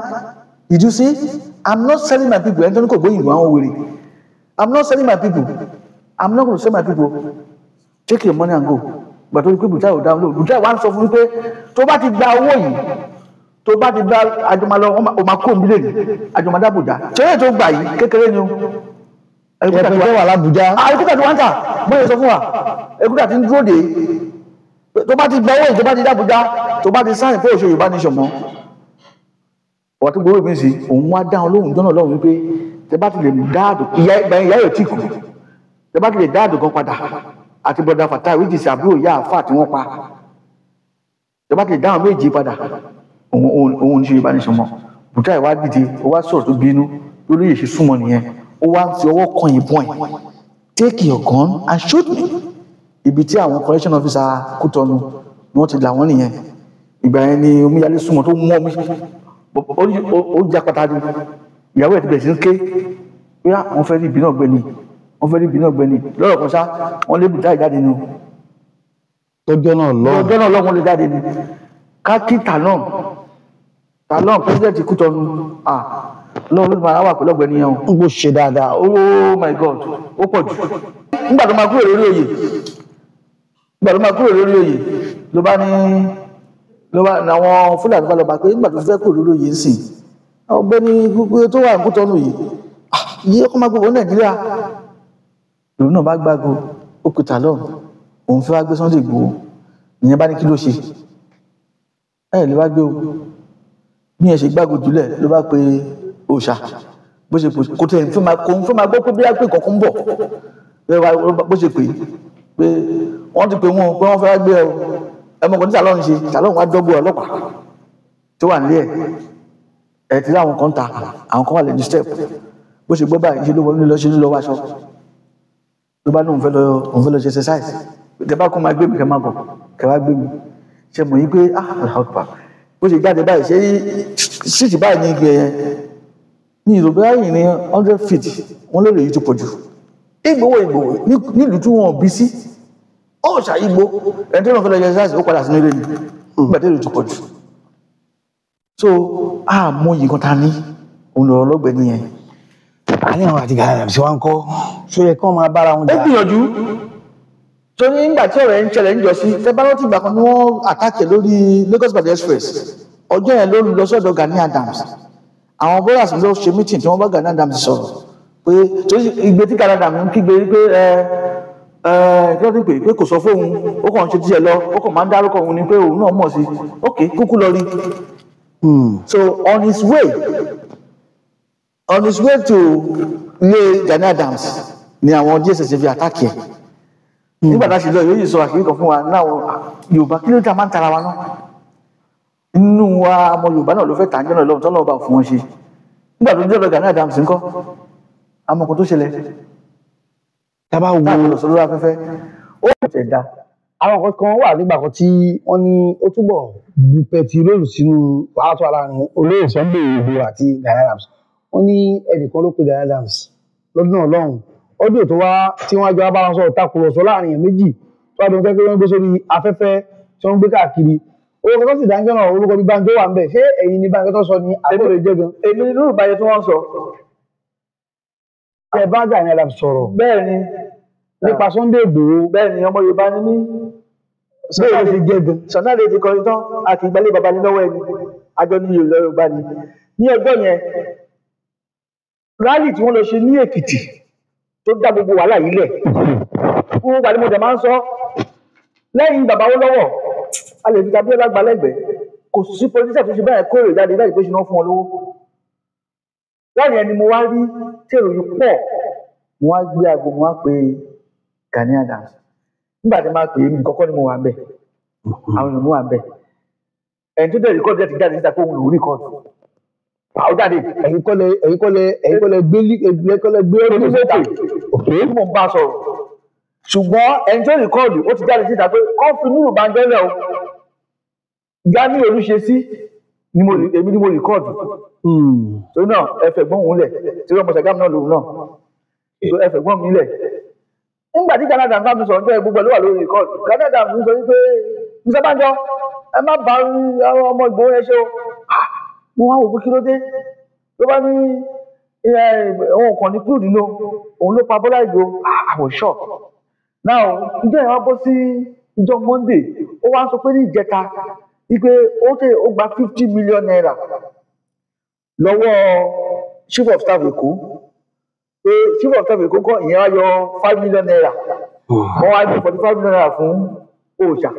did you see I'm not selling my people ẹni tó ní kò gbóyìnbó àwọn wèrè I'm not selling my people I'm not going to sell my people take your money and go gbà tó rí pé Bùtáì ò dáhùn lóhùn Bùtáì wá ń sọ fún mi pé tó bá ti gba owó yìí tó bá ti gba àjọmọlọ o máa kó òmìnira àjọmọdábòjá ṣẹlẹ̀ tó gbà yìí kékeré ni o ẹgbẹ́ tó wà l'Ábùjá ẹkúta tó wá ń tà bóyá sọ fún wa ẹkúta tí ń dúró dé tó bá ti gba owó tó bá ti d'Ábùjá tó bá ti sáyìn fún òṣèlú Yorùbá Nation mọ́ ọ̀wà tó gbowó mi sí òun wá dáhùn lóhùn jọ́nà lọ́hùn wípé tẹ bá ti lè dáàdù ìyá yóò tí kù tẹ bá ti lè dáàdù kan padà àti bọ̀dà Fatai wíjì sí àbúrò ìyá àfà tí wọ́n pa tẹ bá ti lè dáhùn méjì padà òun ṣe Yorùbá Nation mọ́ Bùtáì wá dìde ó wá sọ̀rọ̀ tó bínú lórí èṣù súnmọ́ nìyẹn ó wá ń fi ọwọ́ kan ìbọn ẹ̀ take your gun and shoot me ibi tí àwọn correction officer Kútọ́nù ni wọ́n ti là wọ́n nìyẹn ìgbà yẹn ni omíyalé súnmọ́ tó mú ọmí ó já pátá ní ìyàwó ẹ̀ ti bẹ̀rẹ̀ sí ń ké pé wọ́n fẹ́ rí ibi náà gbẹ̀ni wọ́n fẹ́ rí ibi náà gbẹ̀ni lọ́rọ̀ kan ṣá wọ́n lé Bùtáì jáde nù tọ́jọ́ náà lọ́wọ́ lè jáde ní káàkì Talon president Kútọ́nù lọ́wọ́ ló máa wà pẹ̀lú ọ̀gbẹ́ni yẹn ń kó ṣe dáadáa oh my God ó pọ̀ jù nígbà tó máa kúrò lórí oyè ló bá ní àwọn Fúlàní bá lọ bá pé nígbà tó fẹ́ kúrò lórí oyè ń sìn ọ̀gbẹ́ni gbogbo tó wà ní Kútọ́nù yìí yìí ọkọ̀ máa gbogbo Nàìjíríà lòun náà bá gbágo ó pè Talon òun fẹ́ wá gbé Sunday Igboho ìyẹn bá ní kí ló ṣe lè wá gbé o bí ẹ ṣe gbágo jùlẹ̀ ló bá pe òòṣà bó ṣe pè kò tẹ̀ fún ma gbọ́ pé bí a pè kọ̀ọ̀kan bọ̀ bó ṣe pè pé wọ́n ti pè wọ́n pé wọ́n fẹ́ gbé ẹmọ kan tí Talon ṣe Talon wá dọ́gbọ́ ọlọ́pàá tó wà nílé ẹ̀ tí láwọn kan ta àwọn kan wà lẹ́nu step bó ṣe gbọ́ báyìí ṣe ló wọlé lọ ṣe ló wáṣọ ló bá ní òun fẹ́ lọ ṣe exercise tẹ bá kún máa gbé mi kẹ máa bọ̀ kẹ wá gbé mi ṣe mọ̀ yí pé bó ṣe jáde báyìí ṣe síìtì báyìí ní igi ẹ̀yẹn ní ìròbí ayìn ní 100 feet wọ́n lè yí tó pọ̀ jù Ìgbòho nílùú tí wọ́n bí sí ọ̀ṣà Ìgbò ẹni tó náà fẹ́ lọ exercise ó padà sínú ilé ni nígbà tí èrò tó pọ̀ jù so àmọ́ yìí kan ta ní òun lọ́rọ̀ lọ́gbẹ̀ẹ́ nìyẹn. àní àwọn àti Gani Adams wá ń kọ́ ṣó yẹ kí wọ́n máa bára wọn jà. ó gbìyànjú torí nígbà tí ọ̀rọ̀ ẹ̀ ń ṣẹlẹ̀ ń jọ sí tẹ́bárọ́tì ìgbà kan ni wọ́n àtàkì lórí Lagos Ibadan Express ọjọ́ yẹn ló lọ sọ́dọ̀ Gani Adams àwọn brothers ló ṣe meeting tí wọ́n bá Gani Adams sọ̀rọ̀ pé torí ìgbé tí Gani Adams ń kígbe pé kí wọ́n ti pè pé kò sọ fóun ó kàn ń ṣe tiẹ̀ lọ ó kàn máa ń dárúkọ òun ni pé òun náà mọ̀ sí ok kúkú lọ rí so on his way to ilé Gani Adams ni àwọn DSS fi àtàkì ẹ̀ nígbà tá a ṣe lọ yóò yìí sọ àṣírí kan fún wa náwọn Yorùbá kí ló dá máa ń tara wa náà inú wa ọmọ Yorùbá náà ló fẹ́ tàǹjẹ́ náà lọ́wọ́ tọ́lọ́wọ́ bá fún wọn ṣe nígbà tó jẹ́ Gani Adams ńkọ́ amọ̀kùn tó ṣẹlẹ̀ tábà wo lọ́sọ̀rọ̀ afẹ́fẹ́ ó tẹ̀ dá. àwọn kan wà nígbà kan tí wọ́n ní ó túbọ̀ bu pẹtiróòlù sínú wàhálà tó wà láàrin olóyè Sunday Igboho àti Gani Adams wọ́n ní ẹnìkan ló pe Gani Adams lọ́dún náà lọ́hùn ọdún tó wá tí wọ́n jọ bá wọn sọ ìtakùrọ̀sọ láàrin èèyàn méjì tó wá dùn pé wọ́n gbé sórí afẹ́fẹ́ tí wọ́n gbé káàkiri orúkọ tó sì dáńjọ́ náà orúkọ bí Banjo wà ń bẹ̀ ṣé ẹ̀yin ni Banjo tó sọ ní àbúrò jẹ́ gan. èmi nínú ìbàjẹ́ tí wọ́n sọ. ẹ bá Gani Adams sọ̀rọ̀ bẹ́ẹ̀ ni nípa Sunday Igboho bẹ́ẹ̀ ni ọmọ Yorùbá ni mí. bẹ́ẹ̀ ló ṣe jẹ́ gan. Sunday ti kọrin tán àti ìgbàlẹ̀ baba ní lọ́wọ́ ẹni àjọ ní Yorùbá ni ní ọjọ́ yẹn rálì tí wọ́n lọ ṣe ní Èkìtì tó dá gbogbo wàhálà yìí lẹ̀ fún gbàdúmọ̀dé máa ń sọ lẹ́yìn bàbá wọn lọ́wọ́ a lè fi tàbí ọlágbà lẹ́gbẹ̀ẹ́ kò sí pọlísà tó ṣe bẹ́ẹ̀ kóòrè jáde láì pé ṣe náà fún ọ lówó láàrin ẹni mo wá rí tí èròyìn pọ̀ mo wá gbé aago mo wá pe Gani Adams nígbà tí máa pè é mi kọ́kọ́ ni mo wà ń bẹ̀ àwọn èèyàn mo wà ń bẹ̀ ẹni tó dẹ̀ rìkọ́dù ti jáde níta pé òun lòún rìkọ́dù àwọn jáde ẹ̀yin kọ́lẹ̀ gbé ọdún síta òkè mo ń bá sọ̀rọ̀ ṣùgbọ́n ẹni tó rìkọ́dù ó ti jáde síta pé kọ́ fi Nuru Banjo lẹ̀ o Gani Olúṣesí èmi ni mo rìkọ́dù torí náà ẹfẹ̀ gbọ́n òun lẹ̀ tí wọ́n mọ̀ ṣàgámù náà lòun náà ẹfẹ̀ gbọ́n mi lẹ̀ nígbà tí Gani Adams bá mi sọ̀rọ̀ nítorí gbogbo ẹ̀ ló wà lórí rìkọ́dù Gani Adams sọ wípé Mr. Banjo ẹ má bá ọmọ Ìgbòho yẹn ṣe o mo wá wò pé kí ló dé ló bá ní òun kàn ní kúrò nínú òun ló pa Bọ́lá Ìgbòho àwọn ṣọ́ọ̀ náà ìjọ yẹn wá bọ́ sí ìjọ Monday ó wá sọ pé ní ìjẹta wípé ó gba 50 million naira lọ́wọ́ chief of staff Èkó pé chief of staff Èkó kọ́ ìyẹn wá yọ 5 million naira wọ́n wá gbé 45 million naira fún òòṣà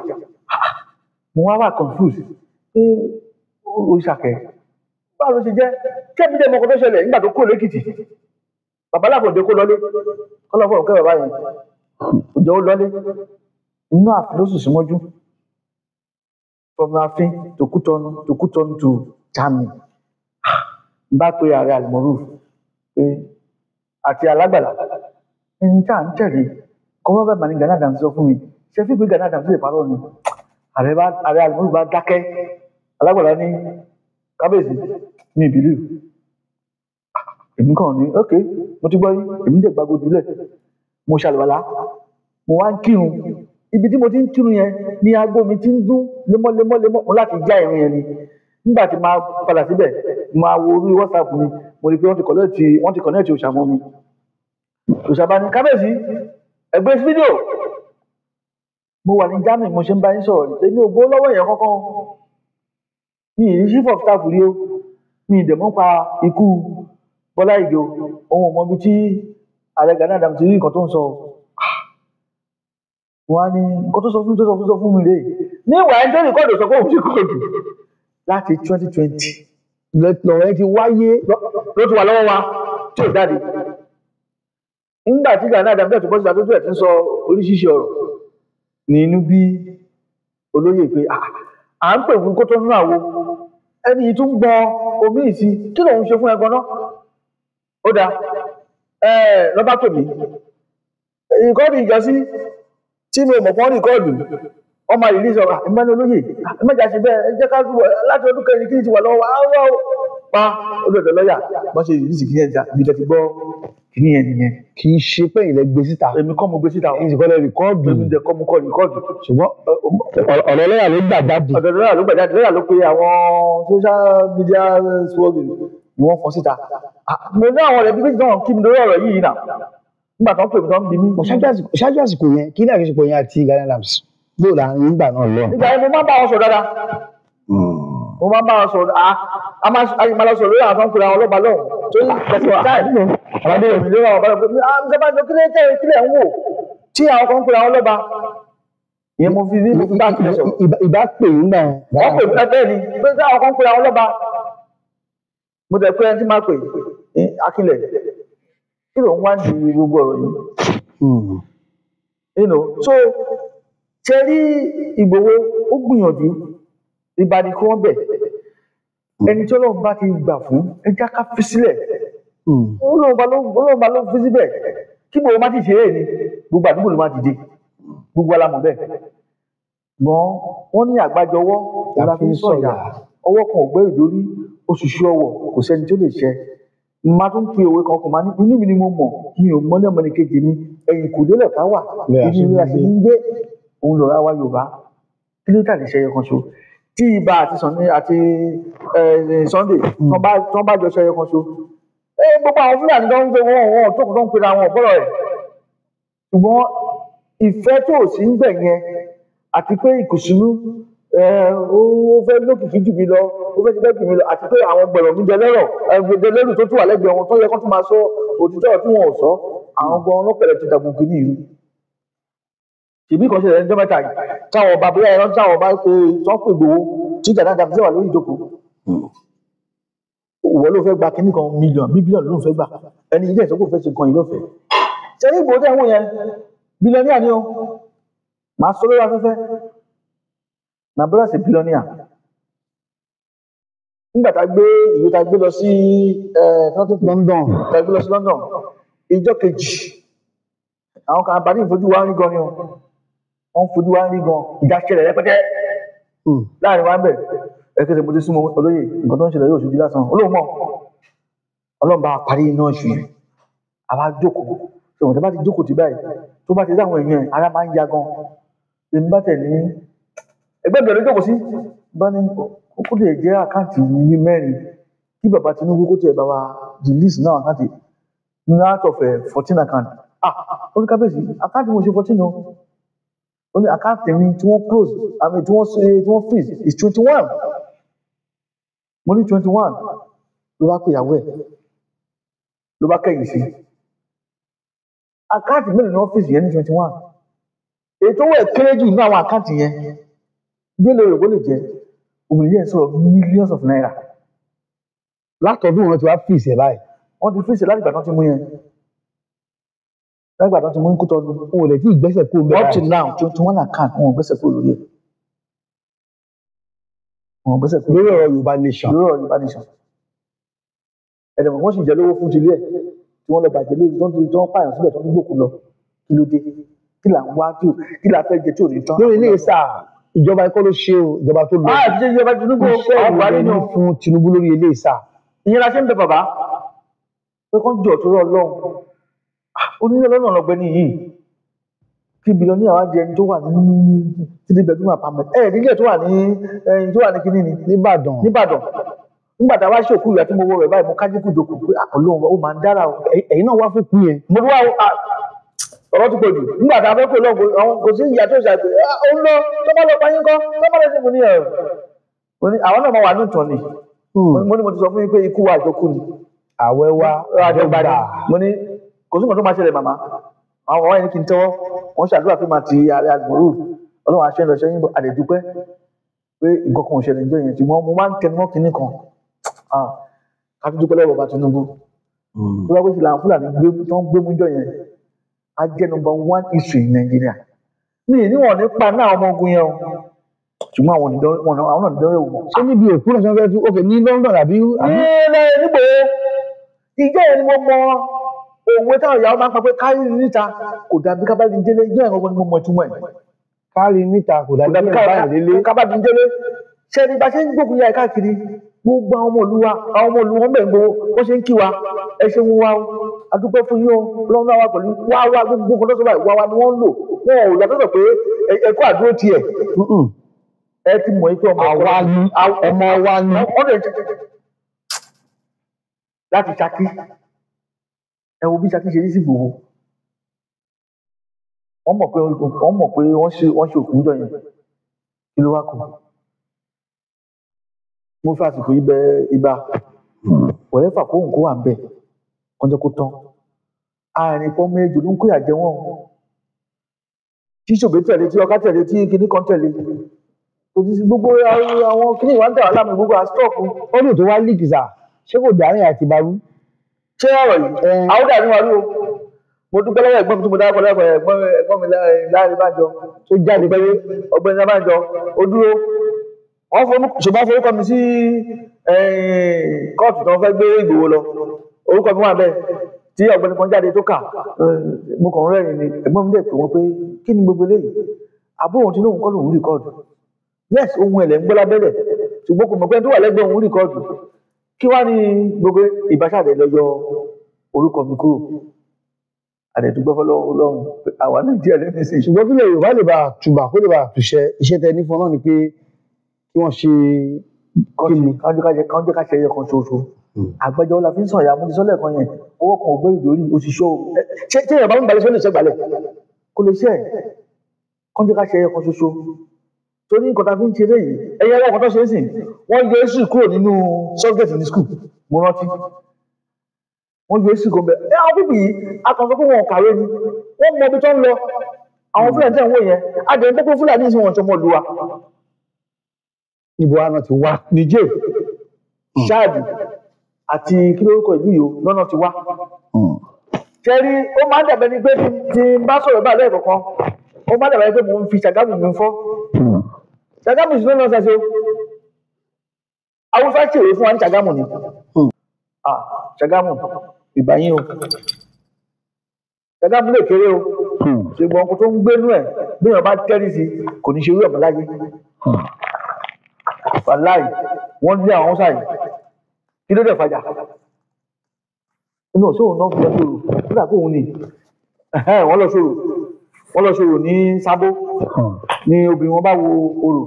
mo wá wà confused pé òòṣà kẹ báwo ló ṣe jẹ́ kẹ́mi dẹ́ mọ́kàn tó ṣẹlẹ̀ nígbà tó kó lẹ́kìtì babaláfọ̀dé kó lọlé kọ́lọ́fọ̀ kẹ́ bàbá yẹn òjò ó lọlé inú àfin ló sùn sí mọ́jú from àfin to Kútọ́nù to Germany n bá pe ààrẹ Alimoru pé àti Alágbàlá ẹni tá à ń tẹ̀lé kọ́wọ́ bẹ́ẹ̀ mà ní Gani Adams sọ fún mi ṣe fi pé Gani Adams lè parọ́ ni ààrẹ Alimoru bá dákẹ́ Alágbàlá ní kábíyèsí mi believe èmi kàn ní ok mo ti gbọ́ yín èmi dẹ̀ gbàgbọ́ jùlẹ̀ mo ṣàlùwàlá mo wá ń kírun ibi tí mo ti ń kírun yẹn ní aago mi ti ń dún lemọ́lemọ́ mo láti já ìrìn yẹn ni nígbà tí máa padà síbẹ̀ máa wo orí WhatsApp mi mo rí i pé wọ́n ti kọ̀nẹ́ẹ̀tì òòṣà mọ́ mi òòṣà bá ní kábíyèsí ẹgbẹ́ fídíò mo wà ní Germany mo ṣe ń bá yín sọ̀rọ̀ èmi ò gbó lọ́wọ́ èèyàn kankan mi ì rí chief of staff rí o mi ì dẹ̀mọ́ pa ikú Bọ́lá Ìgè ohun ọmọ ibi tí ààrẹ Gani Adams ti rí nǹkan tó ń sọ wọn á ní nǹkan tó sọ fún mi rèé ní ìwà ẹni tó rìkọ́dù sọ pé òun ti kọ́ọ̀dù láti 2020 lọ́wọ́ ẹ ti wáyé ló ti wà lọ́wọ́ wa tí ò jáde nígbà tí Gani Adams bẹ́ẹ̀ tó bọ́ sí àtúntò ẹ̀ ti ń sọ oríṣiríṣi ọ̀rọ̀ ní inú bí olóyè pé à ń pè fún kó tó nínú àwo ẹni yìí tún gbọ́ omi ìsí kí lòun ṣe fún ẹ gan-an ó dáa lọ́ba pè mí rìkọ́ọ̀dù ìjọsí tí mi ò mọ̀ fún rìkọ́ọ̀dù ọmọ ìlú sọ̀rọ̀ ìmọ̀ni olóyè ẹ̀mẹ́jà ṣe bẹ́ẹ̀ ẹ jẹ́ ká dúró láti ọdún kẹrin kí n ti wà lọ́wọ́ àwọn pa olóòtú lọ́yà wọ́n ṣe ìrísí kìíní ẹ̀dá ibi tẹ́ ti gbọ́ kìíní ẹ̀ nìyẹn. kì í ṣe pé ilẹ̀ gbé síta. èmi kọ́ mo gbé síta. èyí sì kọ́ lẹ rìkọ́ọ̀dù. èmi dẹ̀ kọ́ mo kọ́ rìkọ́ọ̀dù. ṣùgbọ́n ọ̀rọ̀ lọ́yà ló gbà jáde. ọ̀dọ̀ lọ́yà ló gbà jáde lọ́yà ló pe àwọn social media swagger ni wọ́n fọ́n síta. mo ní àwọn ọ̀rẹ́ bíbí náà kí mi lórí ọ̀rọ̀ yìí náà nígbà tó ń pè mí tó ń bí mi. ṣáájú àsìkò yẹn kí ní àjọṣepọ̀ yẹn àti Gani Adams bóò láàrin nígbà náà lọ. nígbà yẹn mo máa ń bá wọn sọ dáadáa. mo máa ń bá wọn sọ a máa lọ sọ lórí àwọn tó ń pè àwọn ọlọ́ba lọ́hùn tó ń pẹ̀sẹ̀ táì àwọn adé mi lórí àwọn ọba lọ́hùn pé Mr. Banjo kílẹ̀ ń wò tí àwọn kan ń pè àwọn ọlọ́ba. ìyẹn mo fi ní ìgbà kílẹ̀ sọ. ìbá pè ń gbà wọ́n pè bẹ́ẹ̀ ni pé tí àwọn kan ń pè àwọn ọlọ́ba. mo tẹ̀ pé ẹni tí máa pè Akílẹ̀ kí ló ń wá di gbogbo ọ̀rọ̀ yìí. so ṣe rí Ìgbòho ó gbìyànjú ìbàdí kí wọ́n bẹ̀ ẹni tí Ọlọ́run bá ti gbà fún ẹjá ká fi sílẹ̀ Ọlọ́run bá ló fi síbẹ̀ kí Ìgbòho má ti ṣeré ni gbogbo àdúgbò ló má dìde gbogbo alamọ̀ bẹ́ẹ̀ gbọ́n wọ́n ní àgbájọwọ́ la fi ń sọ̀yà ọwọ́ kan ò gbé ìdórí oṣùṣù ọwọ́ kò sẹ́ni tó lè ṣẹ máa tún fi òwe kan kò máa ní inú mi ni mo mọ̀ mi ò mọ̀ ní ọmọ ní kejì mi ẹ̀yìn kò délẹ̀ ká wà ibi ni a sì ń gbé òun lọ́ra wa Yorùbá kí ló tàbí ṣẹyẹ kan ṣo tí ibà àti Sunday tán bá jọ ṣẹyẹ kan ṣo gbogbo àwọn Fúlàní tó ń gbé wọn tó kù tó ń pera wọn ọ̀pọ̀lọ̀ rẹ̀ ṣùgbọ́n ìfẹ́ tó sì ń bẹ̀ yẹn àti pé ìkùnsínú ó fẹ́ lókìkí jù mí lọ ó fẹ́ ti bẹ́ẹ̀ jù mí lọ àti pé àwọn gbọ̀rọ̀ mi dẹlẹ́rọ̀ dẹlẹ́rù tó tún wà lẹ́gbẹ̀ẹ́ wọn tó yẹ kó tún máa sọ òtítọ́ tí wọn ò sọ àwọn gan ọlọ́pẹ̀lẹ̀ ti dàgbù kìíní ìlú. ìbí kan ṣẹlẹ̀ ẹjọ́ mẹ́ta yìí táwọn ọba bóyá ẹran táwọn ọba pé tó ń pè gbowó tí Gani Adams wà lórí ìjókòó ìwọ ló fẹ́ gba kíní kan bílíọ̀nù ló ń fẹ́ gbà ẹni ilé ìsọ́kò fẹ́ ṣe nǹkan yìí lọ́fẹ̀ẹ́ ṣe ní ìgbòho tẹ̀wọ̀n yẹn bílíọ̀nìà ni ó máa sọ lórí afẹ́fẹ́ na brother is a billionaire nígbà tá a gbé ìwé tá a gbé lọ sí London tá a gbé lọ sí London ìjọ kejì àwọn kan abàdí ìfojú wa ń rí gan ni o wọn fojú wa ń rí gan ìjà ṣẹlẹ̀ rẹpẹtẹ láàrin wa ń bẹ ẹkẹsẹ mo ti súnmọ́ olóyè nǹkan tó ń ṣẹlẹ̀ yóò ṣojú lásán olóhùn mọ Ọlọ́run bá parí iná ìṣù yẹn àwa jókòó ṣùgbọ́n tó bá ti jókòó ti báyìí tó bá ti rí àwọn èèyàn ara máa ń ya gan èmi bá tẹ̀ ní ẹgbẹ́ bẹ̀rẹ̀ jókòó sí bá ní kókó lè jẹ́ àkáǹtì ní mẹ́rin kí bàbá Tinubu kó tiẹ̀ bá wa release náà àkáǹtì ní out of 14 account ó ní kábíyèsí àkáǹtì mo ṣe 14 o ó ní àkáǹtì mi tí wọ́n close àmì tí wọ́n freeze is 21 mo ní 21 ló bá pè ìyàwó ẹ̀ ló bá kẹ́yìn sí àkáǹtì mélòó ni wọ́n freeze yẹn ní 21 ètò owó ẹ̀ kéré jù ní àwọn àkáǹtì yẹn bí lóore kó lè jẹ obìnrin yẹn sọ̀rọ̀ millions of naira látọdún wọn ti wá fìsì ẹ báyìí wọ́n ti fèsì láti ìgbà tán ti mú yẹn láti ìgbà tán ti mú ń kú tọdún wọn ò lè tí ì gbẹ́sẹ̀ kó bẹ́ẹ̀ up till now 21 account wọn ò gbẹ́sẹ̀ kó lórí ẹ̀ wọn ò gbẹ́sẹ̀ kó lórí ọ̀rọ̀ Yorùbá nation ẹ̀dẹ̀ wọ́n sì jẹ́ lówó fún tilé ẹ̀ tí wọ́n lọ bàjẹ́ lórí tó ń pààyàn síbẹ̀ tó ń gbòkú lọ kí ló dé kí là ń wá kí là fẹ́ jẹ tí ò ní tán. lórí ilé ìsà ìjọba ikọ́ ló ṣe o ìjọba tó lọ àti ìjọba Tinubu ọgbà nínú fún Tinubu lórí ilé ìsà. ìyẹn la ṣe ń bẹ bàbá pé kán jọ tó rọ lọ́hùn onílé lọ́nà ọ̀gbẹ́ni yìí kí bílíọ̀nìyà wá di ẹni tó wà ní 3 bedroom apartment nílẹ̀ tó wà ní kíní ni Nìbàdàn nígbà tá a wá ṣòkú ìyá tí mo wọ rẹ̀ báyìí mo kájú kù dòkú pé Ọlọ́run ó máa ń dára o ẹ̀yin náà wá fún kú yẹn. mo wá ọ̀rọ̀ ti pọ̀ jù nígbà tá a fẹ́ pè lọ́gbọ̀ àwọn kò sí ìyá tó ṣàgbé òun lọ tó bá lọ pa yín kọ́ tó bá lọ sí mo ní ẹ̀rọ mo ní àwọn náà máa wà ní ìtàn ni mo ní mo ti sọ fún yín pé ikú wa àjọkù ni àwẹ̀ wa àjọgbàdì mo ní kò sí nǹkan tó máa ṣẹlẹ̀ màmá àwọn ọmọ yẹn kì í tẹ́wọ́ wọ́n ṣàdúrà fún màá ti ààrẹ àgbòrò Ọlọ́run àṣẹ lọ sẹ́yìn àdẹ̀dúpẹ́ pé nǹkan kan ò ṣẹlẹ̀ níjọ́ yẹn ṣùgbọ́n mo máa ń tẹnu mọ́ kinní kan ká tó dúpẹ́ lọ́wọ́ bàbá Tinubu tó bá gbé sí làwọn Fúlàní tó ń gbé mú jọ yẹn á jẹ́ number 1 issue in Nigeria mi ì níwọ̀n nípa náà ọmọ ogun yẹn o ṣùgbọ́n àwọn náà nídọ́rẹ́ wò. ṣé níbi òkú náà sọ fẹ́ tú ok ní London àbí. níbo ìjẹ́ yẹn ni mo mọ òwe táwọn ìyàwó máa ń pa pé kárí níta kò dàbí kábàdì délé ìjẹ́ yẹn gbogbo ni mo mọ ìtumọ̀ ẹ̀. kárí níta kò dàbí kábàdì délé ṣé ní bá ṣe ń gbógun yá ẹ káàkiri gbogbo àwọn ọmọ ìlú wọn bẹ̀ ń gbowó wọ́n ṣe ń kí wa ẹ ṣe ń wá o adúpẹ́ fún yín o lọ́wọ́ náà wà pẹ̀lú wá gbogbo nǹkan tó sọ báyìí wá ni wọ́n ń lò wọn ò yàtọ̀ pé ẹ̀kọ́ àdúró tiẹ̀ ẹ ti mọ̀ pé ọmọ wa ni ọ̀dọ̀ láti Ṣakí ẹ wo bí Ṣakí ṣe rí sí gbogbo wọ́n mọ̀ pé wọ́n ṣe òkú níjọ́ yẹn kí ló wá kù mo fẹ́ àsìkò yìí bẹ ibà wọ̀lẹ́fà kóhùn kó wà ń bẹ̀ kọjá kó tán àárín pọ́ méjì ló ń kó ìyàjẹ́ wọn tí ṣògbé tẹ̀lé tí ọká tẹ̀lé tí kinní kan tẹ̀lé òtítí gbogbo àwọn kinní ìwà ń tẹ̀wá láàmú gbogbo àstọ́ọ̀kù ọdún tó wá líkì sà ṣé kò dárín àti barú. ṣé ọ̀rọ̀ yìí àwọn dàbí wa rí o mo dúpẹ́ lọ́wọ́ ẹ̀gbọ́n mi tí mo dára pẹ̀lú ẹ̀gbọ́n mi Láàrin Bánjọ tó jáde pé Ọ̀gbẹ́ni Bánjọ ó dúró ṣùgbọ́n forúkọ mi sí kóòtù tó ń fẹ́ gbé Ìgbòho lọ orúkọ mi wà bẹ́ẹ̀ tí ọ̀gbẹ́ni kan jáde tó kà mo kàn ń rẹ́rìn ni ẹ̀gbọ́n mi dẹ̀ pé wọ́n pé kí ni gbogbo eléyìí àbúrò òun tí lóun kọ́ lòun rìkọ́ọ̀dù yes ohun ẹ̀lẹ́ ń gbọ́ lábẹ́lẹ̀ ṣùgbọ́n kò mọ̀ pé tó wà lẹ́gbẹ̀ẹ́ òun rìkọ́ọ̀dù kí wá ní gbogbo ìbáṣàdé lọ́jọ́ orúkọ mi kúrò àdẹ̀dúgbọ́ fọlọ́run àwa Nàìjíríà lẹ́nu sí. ṣùgbọ́n kílẹ̀ Yorùbá lè bá tùbà kó lè bá tùṣẹ́ iṣẹ́ tẹ ní fún ọ náà ni pé kí wọ́n ṣe káwọn jẹ́ ká ṣe ẹyẹ kan ṣoṣo àgbẹjọ la fi ń sọ̀yà mo ti sọ́lẹ̀ kan yẹn owó kan ò gbé ìdórí òṣìṣọ́ ṣé èèyàn bá ń balẹ̀ sọ́lẹ̀ ṣẹ́gbàlẹ̀ kò lè ṣe ẹ̀ káwọn jẹ́ ká ṣe ẹyẹ kan ṣoṣo torí nǹkan tá a fi ń ṣeré yìí ẹyẹ ẹwọ́ kan tó ṣe é sìn wọ́n yọ èsì kúrò nínú subject ní school mo rántí wọ́n yọ èsì kò bẹ̀ ẹ àwọn pípì yìí akọ̀sọ́ pé wọn kàwé ni wọ́n mọ ibi tó ń lọ àwọn Fúlàní tẹ̀ ń wò yẹn adẹ̀ ń pẹ́ Fúlàní ìsìn wọn ṣọmọ lùwà ibo àná ti wá Niger Chad àti kí lórúkọ ìlú yìí lọ́nà ti wá kẹrí ó máa ń dàbẹ́ ni pé tí n bá sọ̀rọ̀ bá lẹ́ẹ̀kọ̀kan ó máa ń dàbẹ́ pé mo ń fi Ṣàgámù mi fọ́ Ṣàgámù sí lọ́nà ṣẹṣẹ Haúsá ṣèwé fún wa ní Ṣàgámù ni Ṣàgámù ìbáyín o Ṣàgámù lè kéré o ṣùgbọ́n kó tó ń gbénú ẹ̀ bí èèyàn bá tẹ́rí sí kò ní ṣe irú ẹ̀ mọ́ láyé wàláì wọ́n lé àwọn Haúsá yìí kí ló dẹ̀ fàjà inú òṣòwò náà fi lọ sòrò nígbà kó òun ni wọ́n lọ sòrò ní Sábó ní obìnrin wọn bá wo orò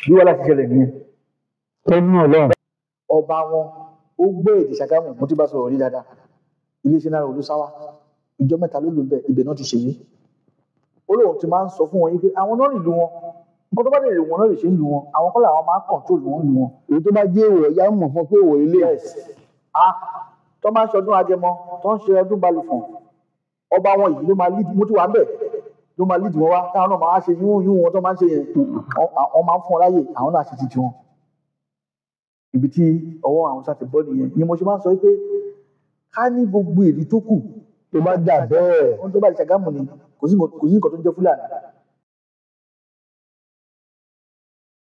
bí wọ́n láti ṣẹlẹ̀ nìyẹn lẹ́nu Ọlọ́run ọba wọn ó gbé èdè Ṣàgámù mo ti bá sọ̀rọ̀ rí dáadáa iléeṣẹ́ náà olùsáwá ìjọ mẹ́ta ló lò ń bẹ̀ ibẹ̀ náà ti ṣèyí ó lóun ti máa ń sọ fún wọn yìí pé àwọn náà nílùú wọn nǹkan tó bá dé wọn náà lè ṣe ń lu wọn àwọn kọ́lá àwọn máa ń kọ̀ǹtrol wọn lu wọn. èyí tó bá jẹ́ èèwọ̀ ya mọ̀ fún pé èèwọ̀ ilé tó máa ń ṣe ọdún Agẹmọ tó ń ṣe ọdún Balùfọ̀n ọba wọn yìí ló máa lead mo ti wà ń bẹ̀ ló máa lead wọn wá táwọn náà máa ṣe yún wọn tó máa ń ṣe yẹn wọn máa ń fún ọ láyè àwọn náà ṣe ti tiwọn. ibi tí ọwọ́ àwọn sáà ti bọ́ nìyẹn ni mo ṣe máa ń sọ pé ká ní gbogbo èdè tó kù tó bá dà bẹ́ẹ̀ wọn tó bá di Ṣàgámù ni kò sí nǹkan tó ń jẹ́ Fúlàní